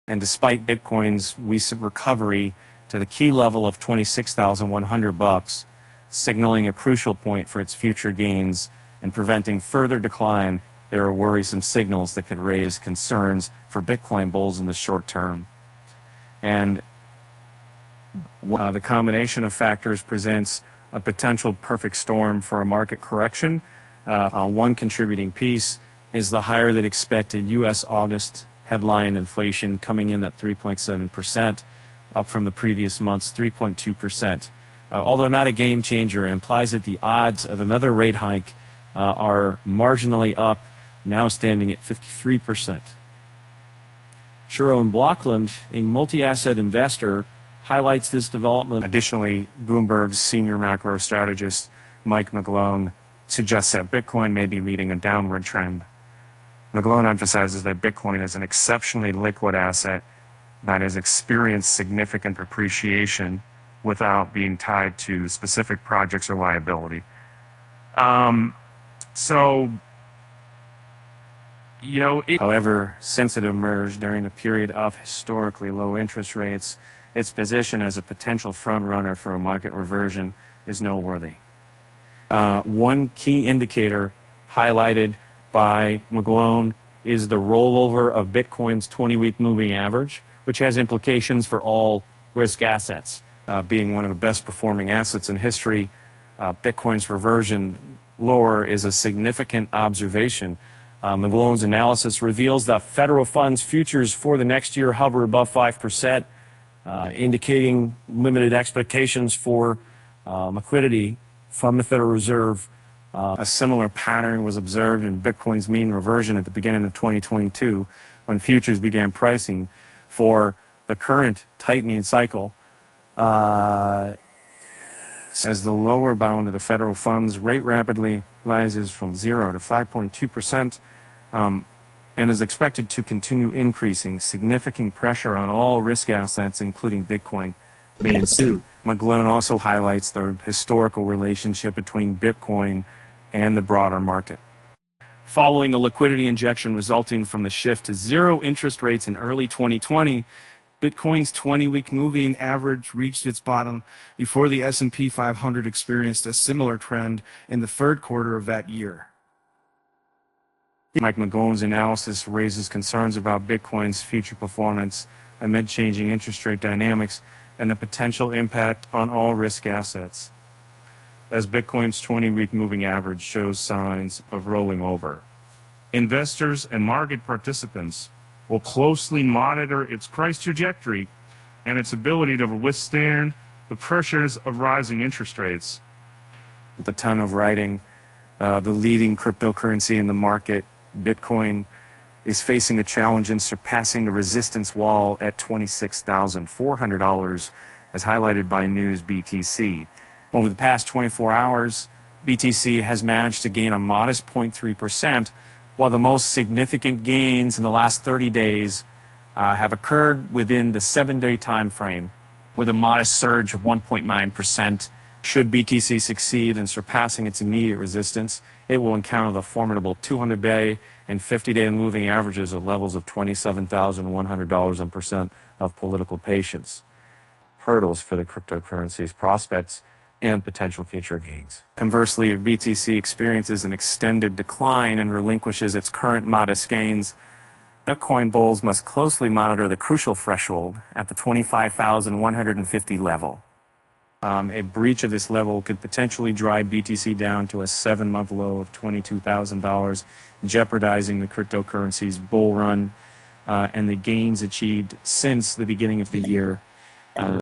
And despite Bitcoin's recent recovery to the key level of $26,100, signaling a crucial point for its future gains and preventing further decline, there are worrisome signals that could raise concerns for Bitcoin bulls in the short term. And the combination of factors presents a potential perfect storm for a market correction. One contributing piece is the higher than expected U.S. August headline inflation coming in at 3.7%, up from the previous month's 3.2%. Although not a game changer, it implies that the odds of another rate hike are marginally up, now standing at 53%. Sharon Blockland, a multi-asset investor, highlights this development. Additionally, Bloomberg's senior macro strategist, Mike McGlone, suggests that Bitcoin may be leading a downward trend. McGlone emphasizes that Bitcoin is an exceptionally liquid asset that has experienced significant appreciation without being tied to specific projects or liability. However, since it emerged during a period of historically low interest rates, its position as a potential front-runner for a market reversion is noteworthy. One key indicator highlighted by McGlone is the rollover of Bitcoin's 20-week moving average, which has implications for all risk assets. Being one of the best performing assets in history, Bitcoin's reversion lower is a significant observation. McGlone's analysis reveals that federal funds futures for the next year hover above 5%, indicating limited expectations for liquidity from the Federal Reserve. A similar pattern was observed in Bitcoin's mean reversion at the beginning of 2022, when futures began pricing for the current tightening cycle. As the lower bound of the federal funds rate rapidly rises from 0 to 5.2%, and is expected to continue increasing, significant pressure on all risk assets, including Bitcoin, may ensue. McGlone also highlights the historical relationship between Bitcoin and the broader market. Following a liquidity injection resulting from the shift to zero interest rates in early 2020, Bitcoin's 20-week moving average reached its bottom before the S&P 500 experienced a similar trend in the third quarter of that year. Mike McGlone's analysis raises concerns about Bitcoin's future performance amid changing interest rate dynamics and the potential impact on all risk assets, as Bitcoin's 20-week moving average shows signs of rolling over. Investors and market participants will closely monitor its price trajectory and its ability to withstand the pressures of rising interest rates. With a ton of writing, the leading cryptocurrency in the market, Bitcoin, is facing a challenge in surpassing the resistance wall at $26,400, as highlighted by News BTC. Over the past 24 hours, BTC has managed to gain a modest 0.3%, while the most significant gains in the last 30 days have occurred within the 7-day time frame, with a modest surge of 1.9%. Should BTC succeed in surpassing its immediate resistance, it will encounter the formidable 200-day and 50-day moving averages at levels of $27,100 and percent of political patience. Hurdles for the cryptocurrency's prospects and potential future gains. Conversely, if BTC experiences an extended decline and relinquishes its current modest gains, Bitcoin bulls must closely monitor the crucial threshold at the 25,150 level. A breach of this level could potentially drive BTC down to a 7-month low of $22,000, jeopardizing the cryptocurrency's bull run and the gains achieved since the beginning of the year.